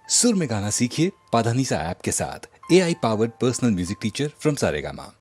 सुर में गाना सीखिए पाधानीसा ऐप के साथ। AI powered personal music teacher from Saregama.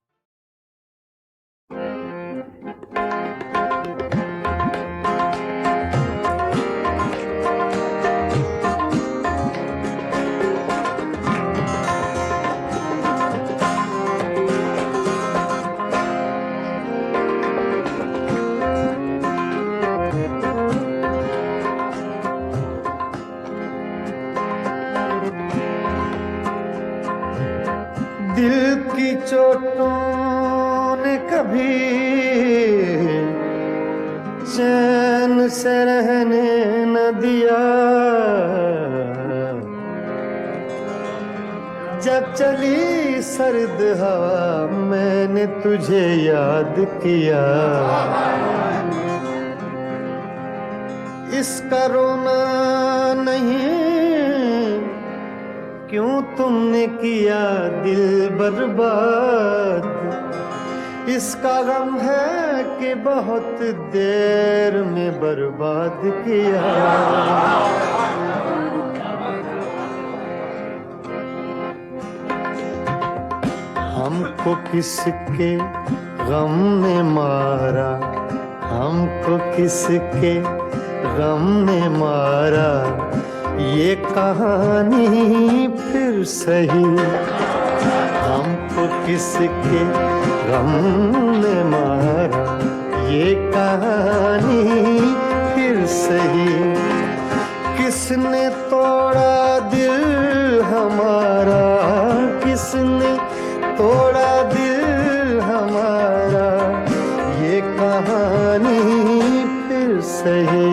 दिल की चोटों ने कभी चैन से रहने न दिया। जब चली सर्द हवा मैंने तुझे याद किया। इसका रोना नहीं क्यों तुमने किया दिल बर्बाद। इसका गम है कि बहुत देर में बर्बाद किया। हमको किसके गम ने मारा, हमको किसके गम ने मारा। ये कहानी फिर सही हमको किसके गम ने मारा। ये कहानी फिर सही किसने तोड़ा दिल हमारा, किसने तोड़ा दिल हमारा। ये कहानी फिर सही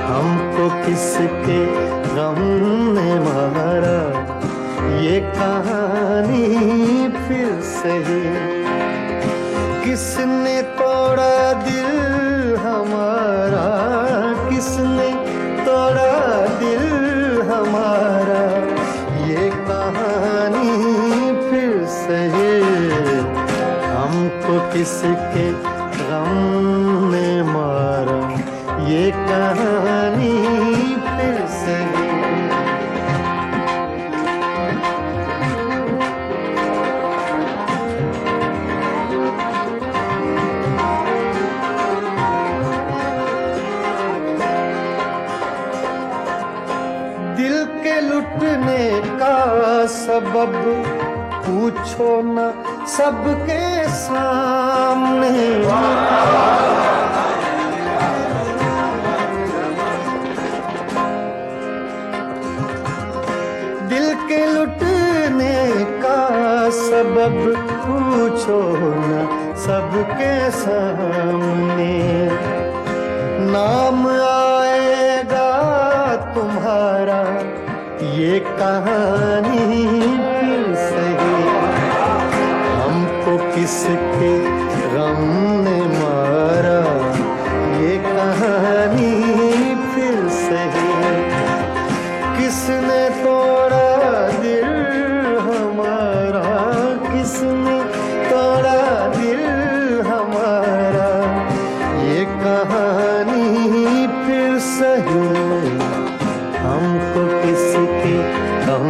हमको किसके गम ने मारा। ये कहानी फिर सही किसने तोड़ा दिल हमारा, किसने तोड़ा दिल हमारा। ये कहानी फिर सही हमको किसके गम ने मारा। ये कहानी फिर सही दिल के लुटने का सबब पूछो न सबके सामने। दिल के लुटने का सबब पूछो न सबके सामने। नाम आएगा तुम्हारा ये कहानी फिर सही हमको किसके गम ने मारा। ये कहानी फिर सही किसने तोड़ा दिल हमारा, किसने तोड़ा दिल हमारा। ये कहानी फिर सही हमको किसके गम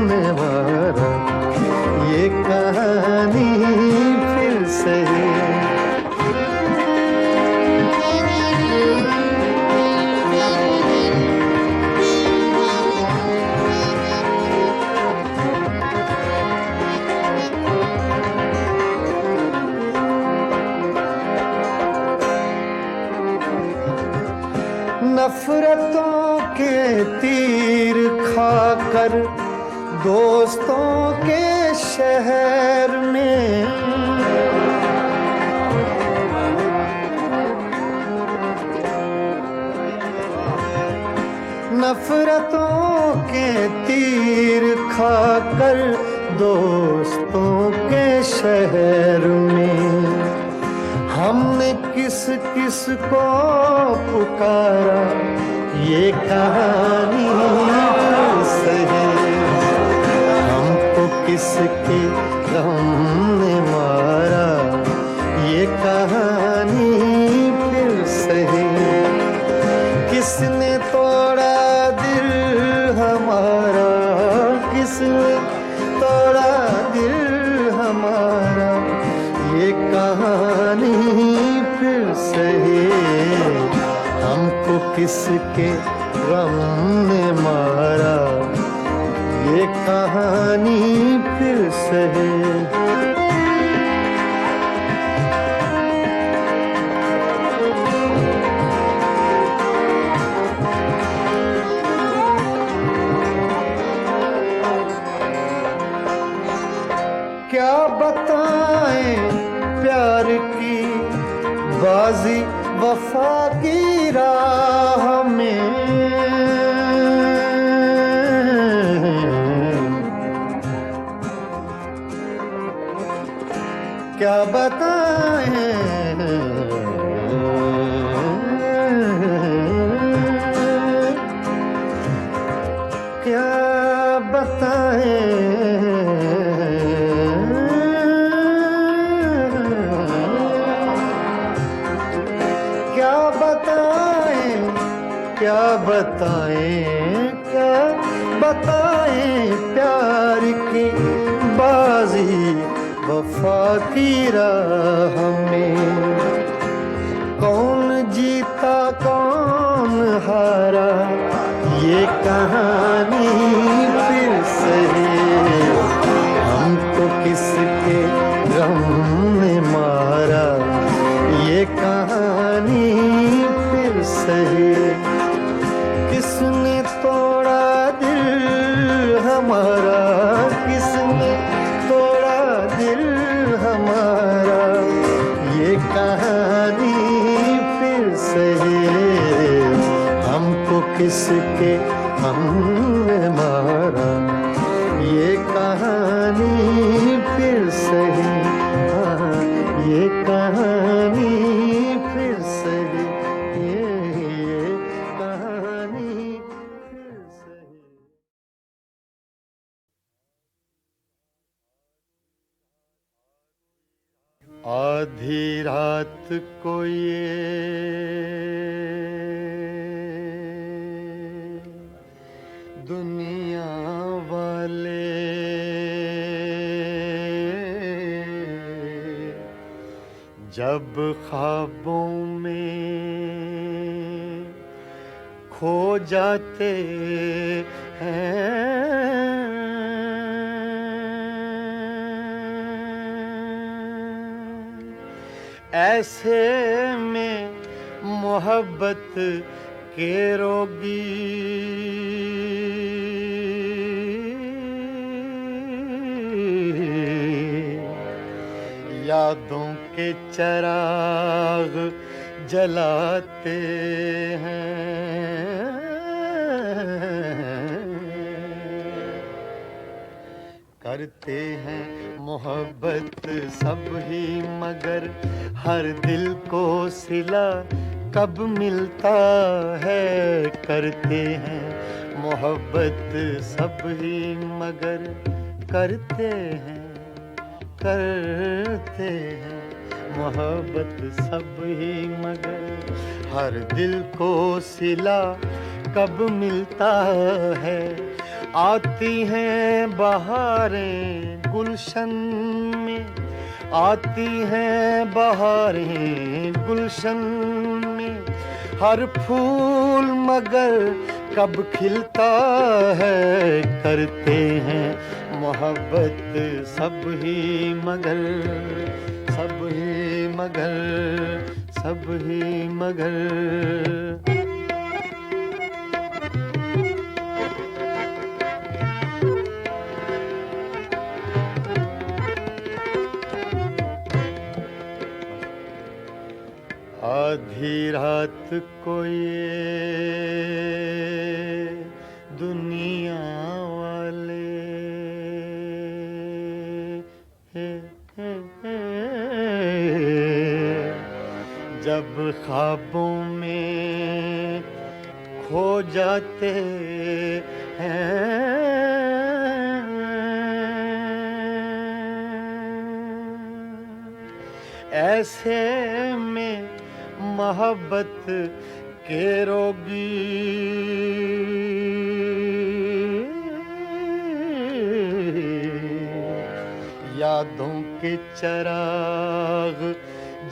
ने मारा। ये कहानी फिर सही नफरतों के तीर खाकर दोस्तों के शहर में। नफरतों के तीर खाकर दोस्तों के शहर में। हमने किस किस को पुकारा। ये कहानी सही हमको किसके गम ने मारा। ये कहानी फिर सही किसने तोड़ा दिल हमारा। किसके गम ने मारा ये कहानी फिर से है। क्या बताएं प्यार की बाजी वफा की राह में, क्या बताएं क्या बताएं क्या बताएं क्या बताएं प्यार की बाजी वफा की राह में। कौन जीता कौन हारा ये कहानी फिर से है। हमको किसके गम ने मारा ये कहानी फिर से है। किसने तोड़ा दिल हमारा, किसने तोड़ा दिल हमारा ये कहानी फिर से है। हमको किसके हमने मारा ये कहानी फिर से है। हाँ, ये कहानी फिर से है। ये कहानी फिर से है। आधी रात को ये दुनिया वाले जब ख्वाबों में खो जाते हैं, ऐसे में मोहब्बत के रोगी यादों के चिराग जलाते हैं। करते हैं मोहब्बत सब ही मगर हर दिल को सिला कब मिलता है। करते हैं मोहब्बत सब ही मगर करते हैं मोहब्बत सब ही मगर हर दिल को सिला कब मिलता है। आती हैं बहारें गुलशन में, आती हैं बहारें गुलशन में हर फूल मगर कब खिलता है। करते हैं मोहब्बत सब ही मगर सब ही मगर सब ही मगर। आधी रात को ये दुनिया वाले जब ख्वाबों में खो जाते हैं, ऐसे में मोहब्बत के रोगी यादों के चिराग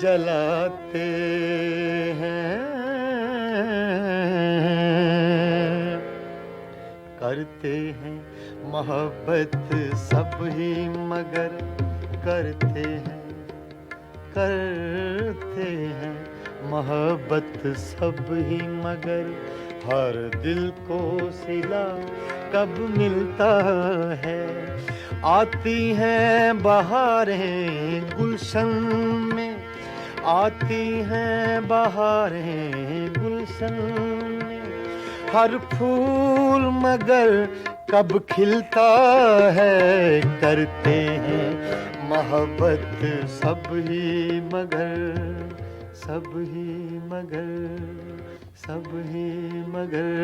जलाते हैं। करते हैं मोहब्बत सब ही मगर करते हैं मोहब्बत सब ही मगर हर दिल को सिला कब मिलता है। आती हैं बहारें गुलशन में, आती हैं बहारें गुलशन में, हर फूल मगर कब खिलता है। करते हैं मोहब्बत सब ही मगर, सब ही मगर, सब ही मगर।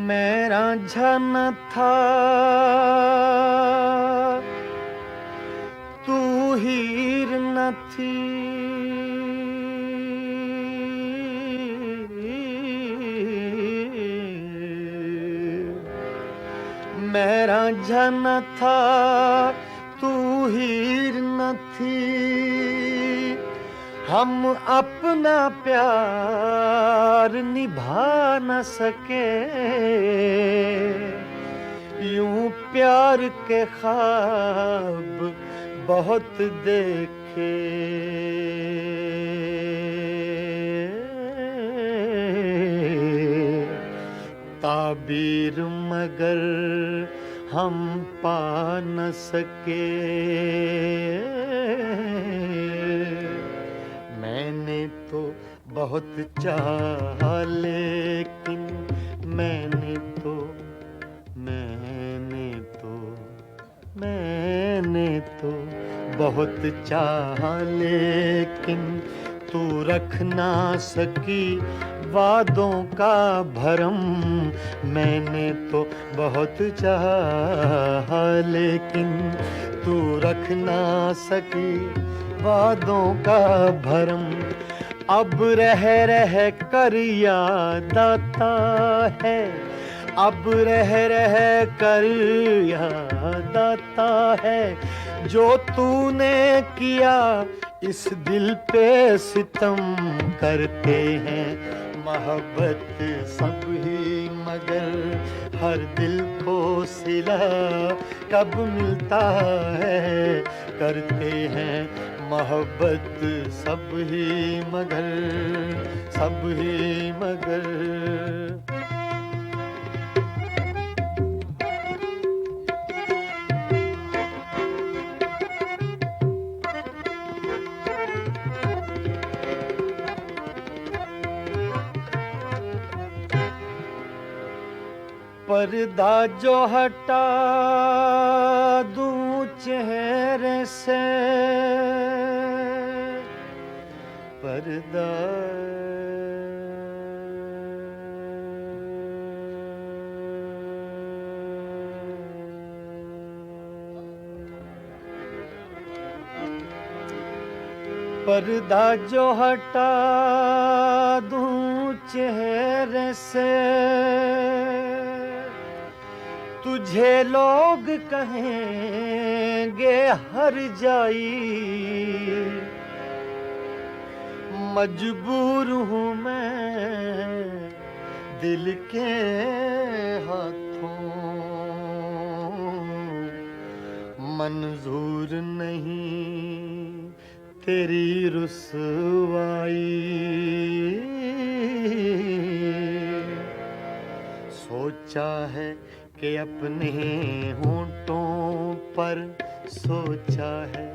मेरा झन था तू हीर न थी, मेरा झन था तू हीर न थी, हम अपना प्यार निभा न सके। यूं प्यार के ख्वाब बहुत देखे, ताबीर मगर हम पा न सके। मैंने तो बहुत चाहा लेकिन मैंने तो बहुत चाहा लेकिन तू रख ना सकी वादों का भरम। मैंने तो बहुत चाहा लेकिन तू रख ना सकी वादों का भरम। अब रह कर याद आता है, अब रह कर याद आता है, जो तूने किया इस दिल पे सितम। करते हैं मोहब्बत सब ही मगर हर दिल को सिला कब मिलता है। करते हैं मोहब्बत सब ही मगर, सब ही मगर। पर्दा जो हटा दूं चेहरे से, पर्दा पर्दा जो हटा दूं चेहरे से, तुझे लोग कहेंगे हर जाई। मजबूर हूँ मैं दिल के हाथों, मंजूर नहीं तेरी रुसवाई। सोचा है कि अपने होंठों पर सोचा है,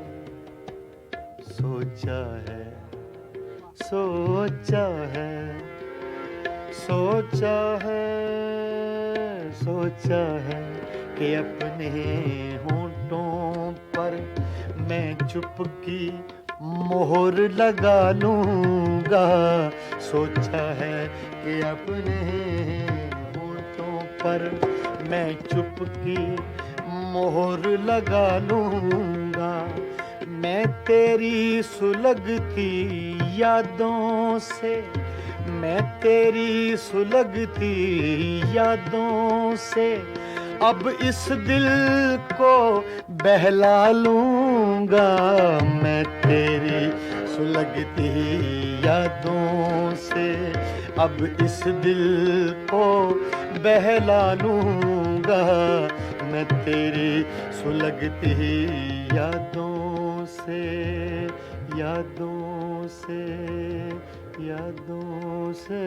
सोचा है, सोचा है, सोचा है, सोचा है कि अपने होंठों पर मैं चुपकी मोहर लगा लूंगा। सोचा है कि अपने होंठों पर मैं चुपकी मोहर लगा लूंगा। मैं तेरी सुलगती यादों से, मैं तेरी सुलगती यादों से अब इस दिल को बहला लूँगा। मैं तेरी सुलगती यादों से अब इस दिल को बहला लूँगा। मैं तेरी सुलगती यादों से, यादों से, यादों से।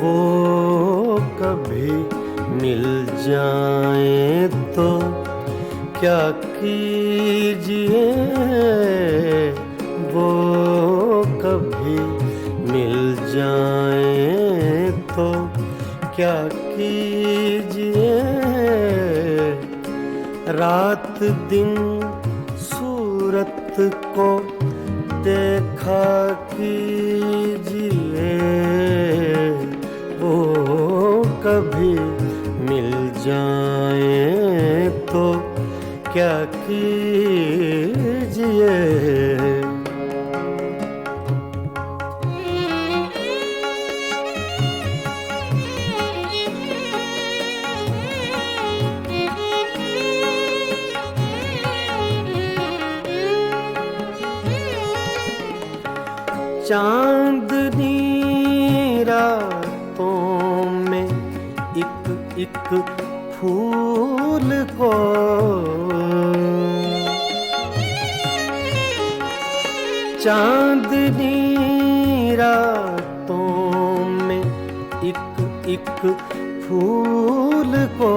वो कभी मिल जाए तो क्या कीजिए, वो कभी मिल जाए तो क्या कीजिए। रात दिन सूरत को देखा कीजिए, वो कभी मिल जाए तो क्या कीजिए। चांदनी रातों में एक एक फूल को चांदनी रातों में एक एक फूल को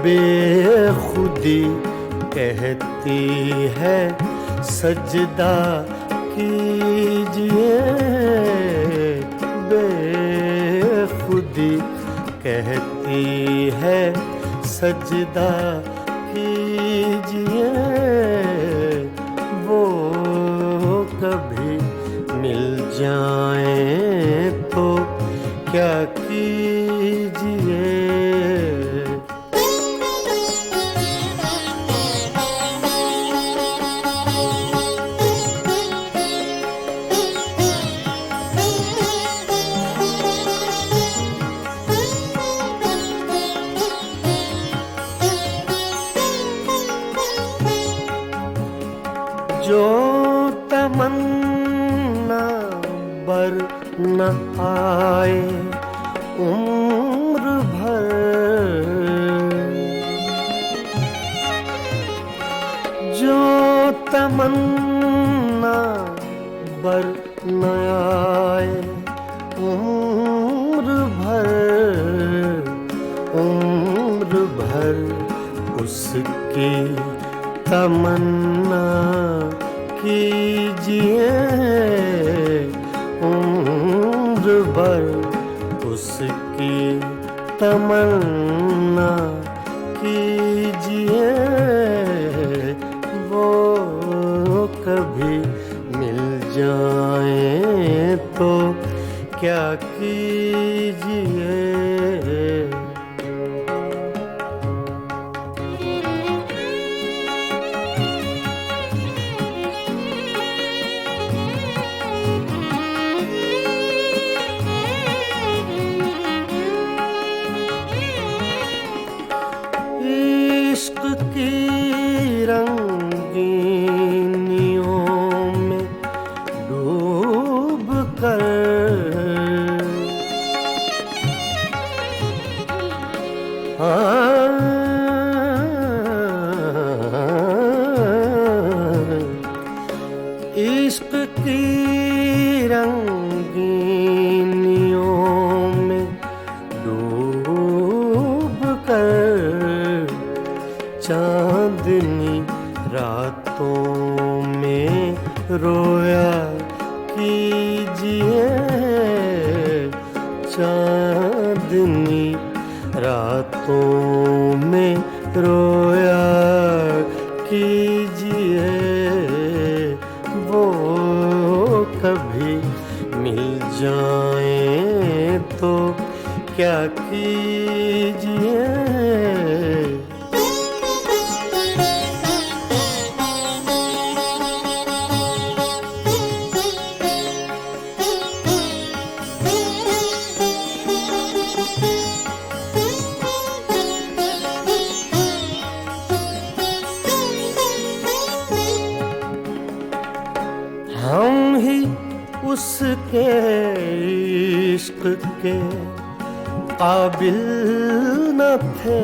बेखुदी कहती है सजदा कीजिए। बेखुदी कहती है सजदा कीजिए। वो कभी मिल जाए तो क्या कीजिए। जो तमन्ना बर न आए उम्र भर, जो तमन्ना बर न आए उम्र भर उसकी तमन्ना कीजिए। उम्र भर उसकी तमन्ना कीजिए। वो कभी मिल जाए तो क्या कीजिए। इश्क की रंगीनियों में डूब कर कीजिए चांदनी रातों में रोया कीजिए वो कभी मिल जाए तो क्या कीजिए। हम ही उसके इश्क के काबिल न थे,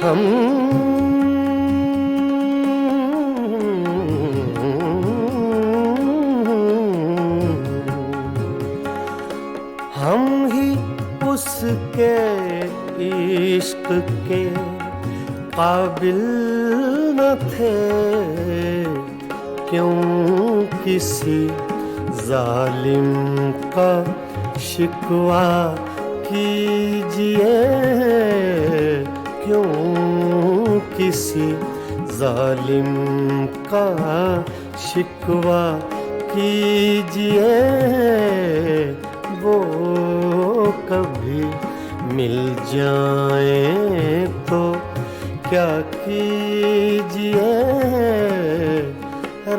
हम ही उसके इश्क के काबिल न थे। क्यों किसी जालिम का शिकवा कीजिए, क्यों किसी जालिम का शिकवा कीजिए वो कभी मिल जाए तो क्या कीजिए।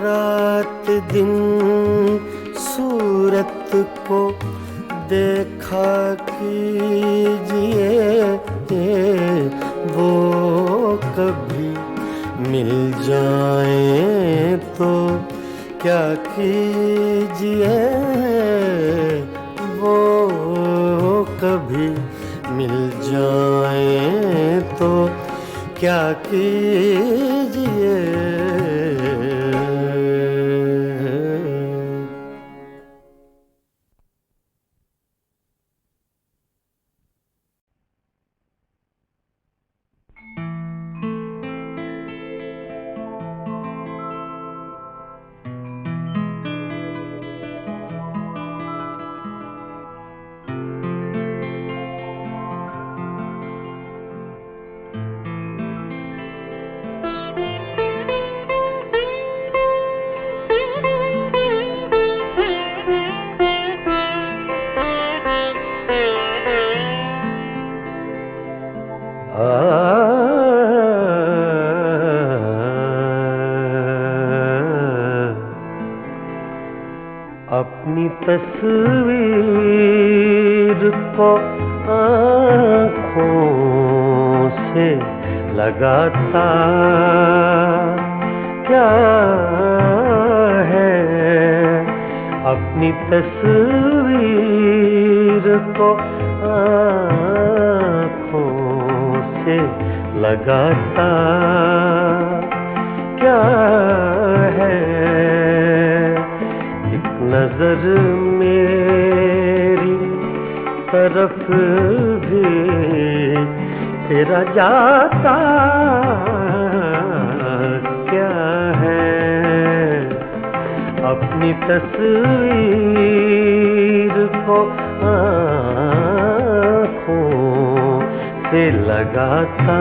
रात दिन सूरत को देखा कीजिए वो कभी मिल जाए तो क्या कीजिए। वो कभी मिल जाए तो क्या कीजिए। अपनी तस्वीर को आँखों से लगाता क्या है। अपनी तस्वीर को आँखों से लगाता क्या है। नजर मेरी तरफ भी तेरा जाता क्या है। अपनी तस्वीर को आँखों से लगाता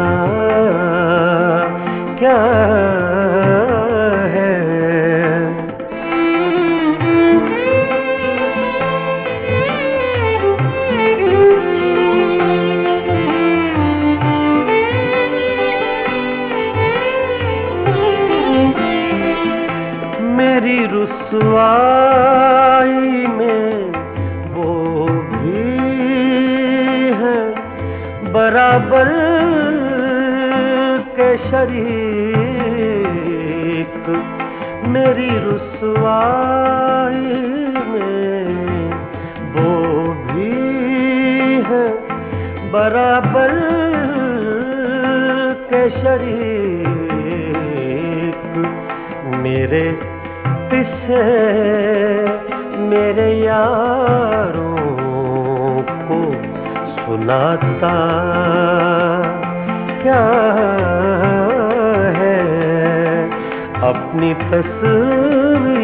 क्या है। मेरी रुसवाई में वो भी है बराबर के शरीक। मेरी रुसवाई में वो भी है बराबर के शरीक। मेरे पीछे मेरे यारों को सुनाता क्या है। अपनी तस्वीर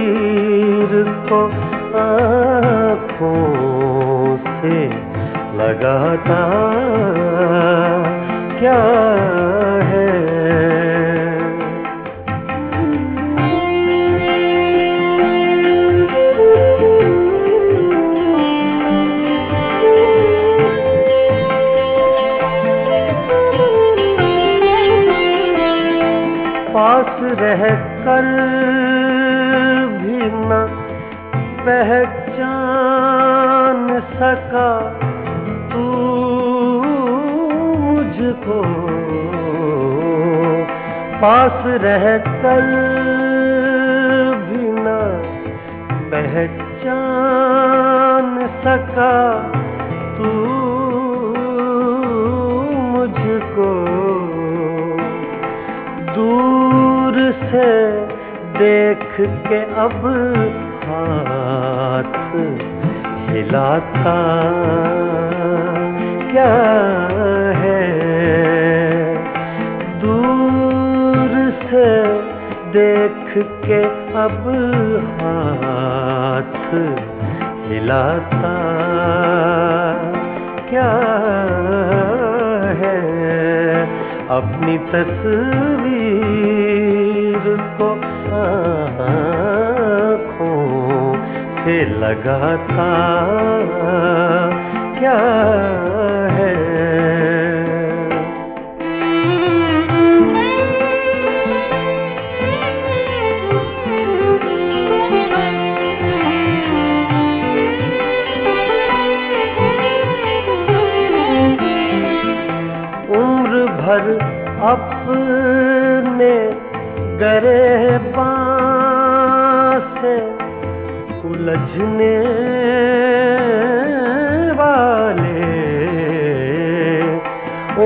को आँखों से लगाता क्या है। पास रह कर भी न पहचान सका तू मुझको, पास रह कर भी न पहचान सका तू मुझको, दूर से देख के अब हाथ हिलाता क्या है। दूर से देख के अब हाथ हिलाता क्या है। अपनी तस्वीर को आँखों से लगाता क्या है। उम्र भर अपने गिरेबान से उलझने वाले,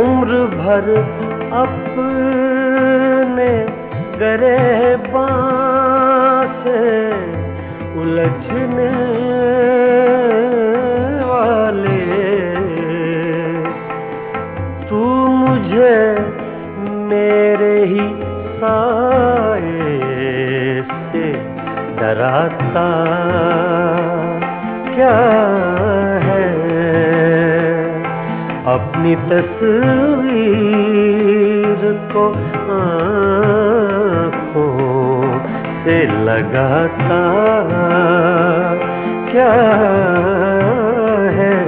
उम्र भर अपने गिरेबान से उलझने वाले, तू मुझे मेरे ही साए से डराता क्या है। अपनी तस्वीर को आँखों से लगाता क्या है।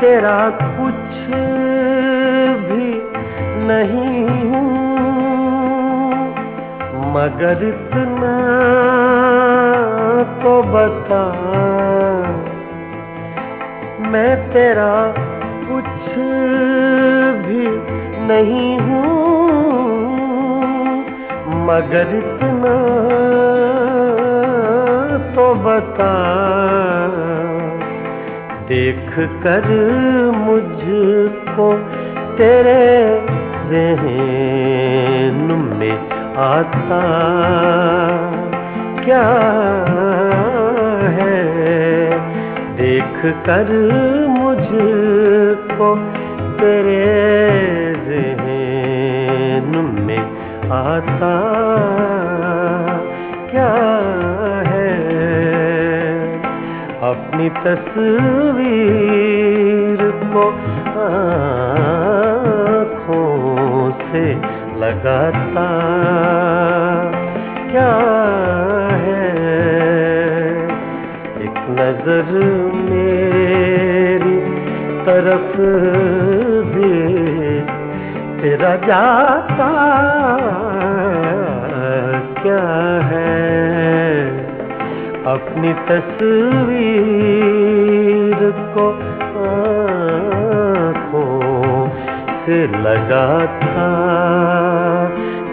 तेरा कुछ भी नहीं हूँ मगर इतना तो बता, मैं तेरा कुछ भी नहीं हूँ मगर इतना तो बता। देख कर मुझको तेरे ज़हन में आता क्या है। देख कर मुझको तेरे ज़हन में आता क्या है। अपनी तस्वीर को आँखों से लगाता क्या है। एक नजर मेरी तरफ भी तेरा जाता क्या है। अपनी तस्वीर को आँखों से लगाता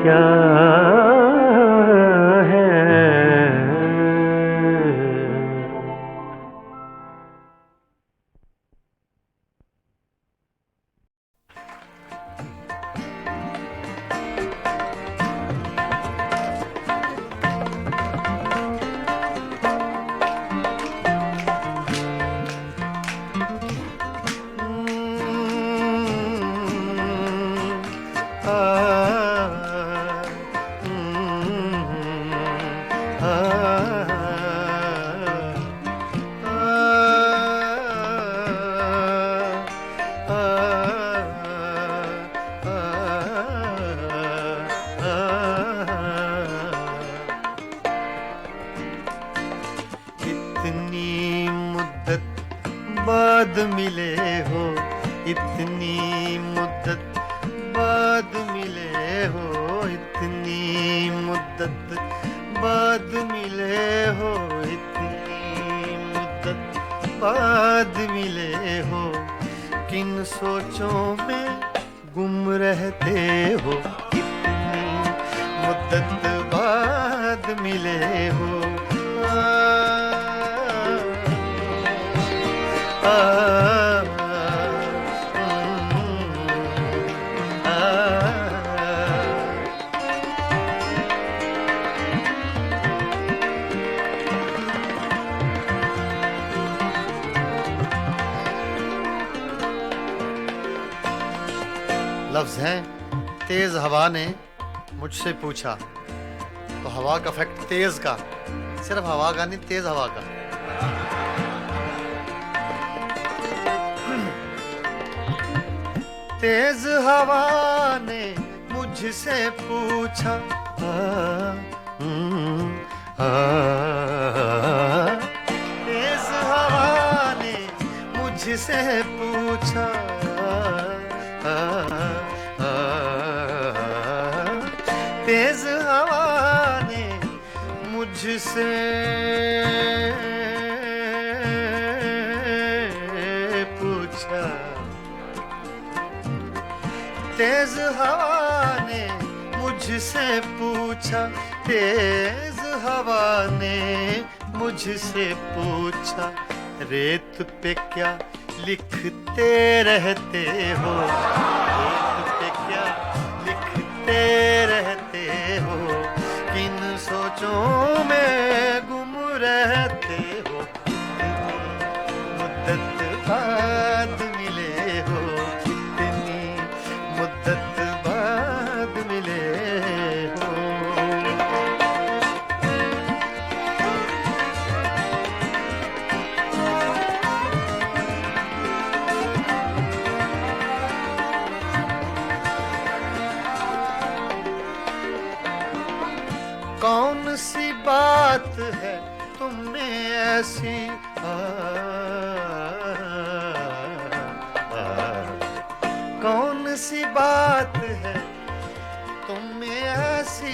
क्या है। इतनी मुद्दत बाद मिले हो, इतनी मुद्दत बाद मिले हो, इतनी मुद्दत बाद मिले हो, इतनी मुद्दत बाद मिले हो, किन सोचों में गुम रहते हो, इतनी मुद्दत बाद मिले हो। लफ्ज हैं तेज हवा ने मुझसे पूछा, तो हवा का फैक्ट तेज का, सिर्फ हवा का नहीं, तेज हवा का। तेज हवा ने मुझसे पूछा, तेज हवा ने मुझसे पूछा, तेज हवा ने मुझसे पूछा, तेज हवा ने मुझसे पूछा, तेज हवा ने मुझसे पूछा, रेत पे क्या लिखते रहते हो, रेत पे क्या लिखते रहते हो, किन सोचों में गुम रहते हो, मुद्दत बाद मिले हो, कितनी मुद्दत बाद मिले हो। कौन सी बात है तुम में ऐसी, कौन सी बात है तुम में ऐसी,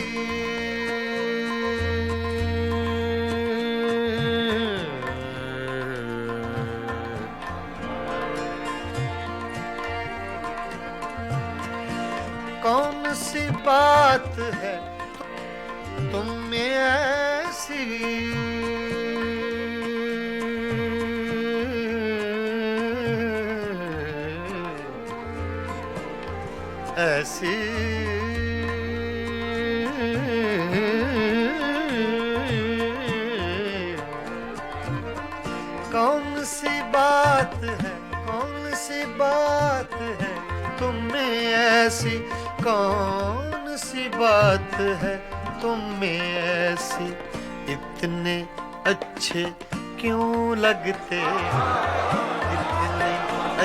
कौन सी बात है तुम में ऐसी, ऐसी कौन सी बात है, कौन सी बात है तुम में ऐसी, कौन सी बात है तुम में ऐसी, इतने अच्छे क्यों लगते, इतने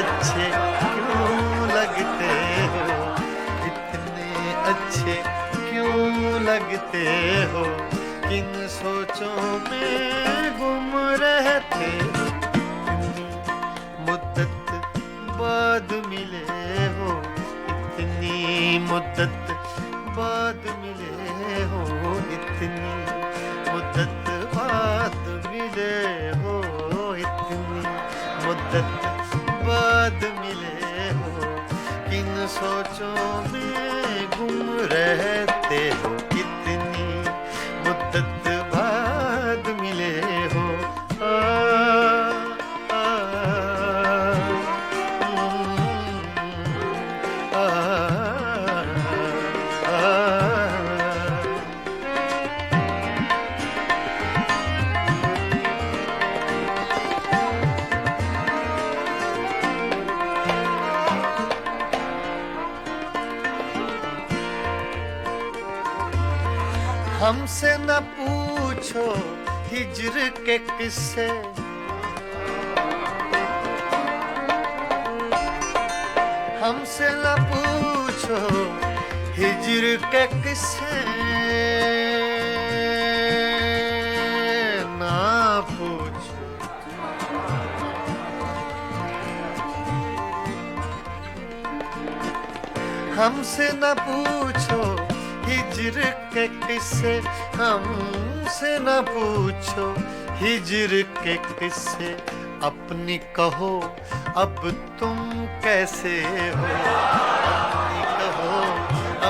अच्छे क्यों लगते हो, इतने अच्छे क्यों लगते हो, किन सोचों में गुम रहते हो, मुद्दत बाद मिले हो, इतनी मुद्दत बाद मिले हो, इतनी मुद्दत बाद मिले हो, इतनी मुद्दत बाद मिले हो, किन सोचों में गुम रहते हो, इतनी मुद्दत बाद मिले हो। हमसे न पूछो हिज्र के किस्से, हमसे न पूछो हिज्र के किस्से, ना पूछो। हमसे न पूछो हिज्र के किस्से, हमसे न पूछो हिज्र के किस्से। अपनी कहो अब तुम कैसे हो, अपनी कहो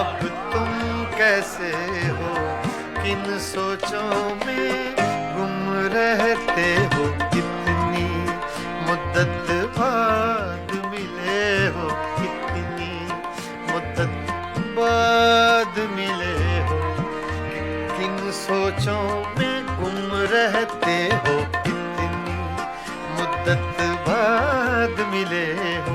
अब तुम कैसे हो, किन सोचों में गुम रहते हो। कितनी मुद्दत बाद मिले हो, कितनी मुद्दत बाद मिले हो, किन सोचों में गुम रहते हो, कितनी मुद्दत बाद मिले हो।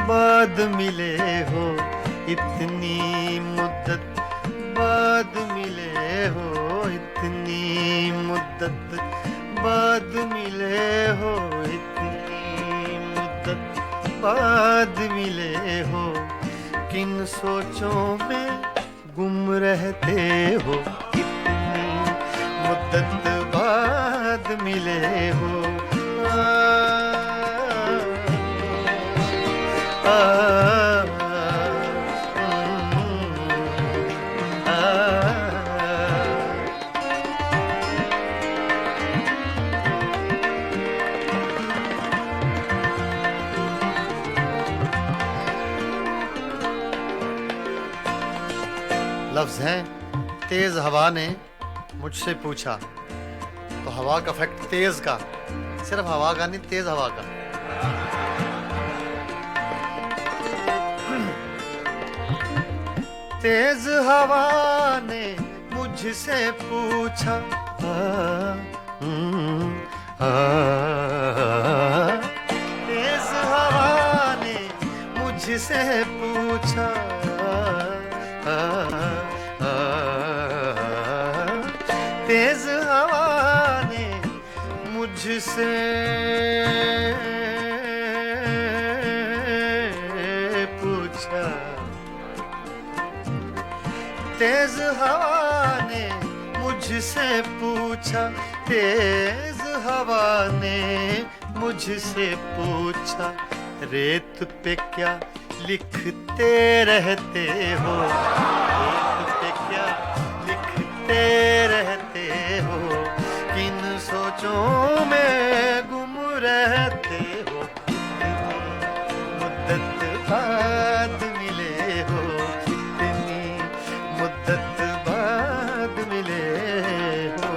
बाद मिले हो, इतनी मुद्दत बाद मिले हो, इतनी मुद्दत बाद मिले हो, इतनी मुद्दत बाद मिले हो, किन सोचों में गुम रहते हो, कितनी मुद्दत बाद मिले हो। लफ्ज हैं तेज हवा ने मुझसे पूछा, तो हवा का फैक्ट तेज का, सिर्फ हवा का नहीं, तेज हवा का। तेज हवा ने मुझसे पूछा, तेज हवा ने मुझसे पूछा, तेज हवा ने मुझसे पूछा, तेज हवा ने मुझसे पूछा, तेज हवा ने मुझसे पूछा, रेत पे क्या लिखते रहते हो, रेत पे क्या लिखते रहते हो, किन सोचों में गुम रहते हो, मुद्दत बाद मिले हो, कितनी मुद्दत बाद मिले हो।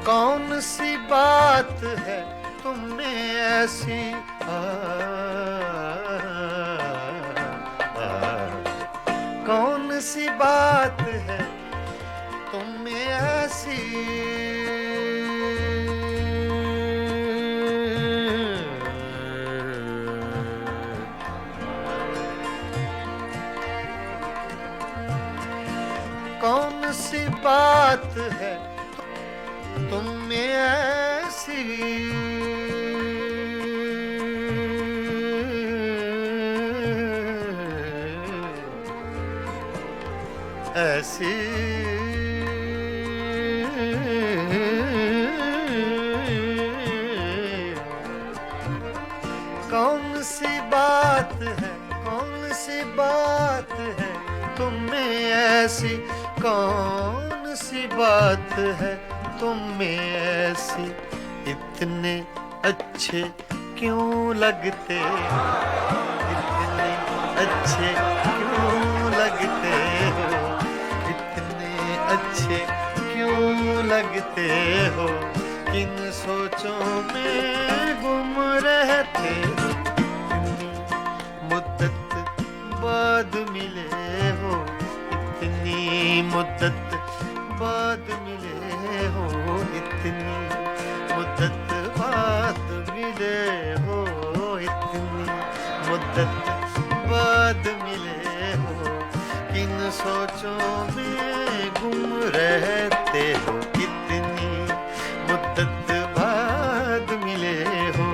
कौन सी बात है तुम में ऐसी, कौन सी बात है तुम में ऐसी, कौन सी बात है तुम में ऐसी, ऐसी कौन सी बात है, कौन सी बात है तुम में ऐसी, कौन सी बात है तुम में ऐसी, इतने अच्छे क्यों लगते, इतने अच्छे क्यों लगते हो, इतने अच्छे क्यों लगते हो, किन सोचों में गुम रहते हो, इतनी मुद्दत बाद मिले हो, इतनी मुद्दत बाद मिले हो, इतनी मुद्दत बाद मिले हो, इतनी मुद्दत बाद मिले हो, किन सोचों में गुम रहते हो, इतनी मुद्दत बाद मिले हो।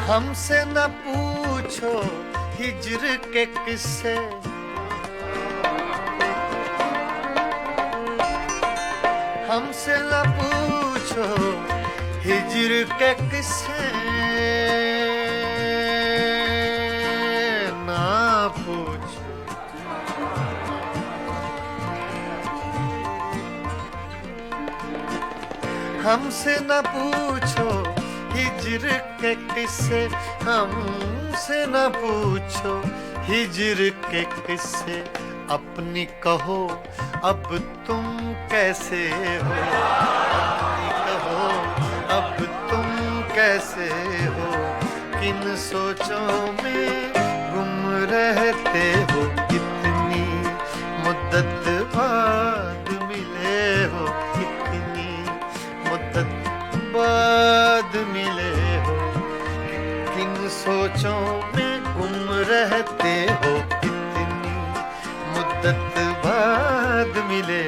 हमसे न पूछो हिज्र के किस्से, हमसे न पूछो हिज्र के किस्से, ना पूछो हमसे न पूछो हिज्र के किस्से, हमसे न पूछो हिज्र के किस्से, अपनी कहो अब तुम कैसे हो, अपनी कहो अब तुम कैसे हो, किन सोचों में गुम रहते हो, इतनी मुद्दत बाद मिले हो, इतनी मुद्दत बाद मिले हो, किन सोचों में गुम रहते हो, इतनी मुद्दत बाद मिले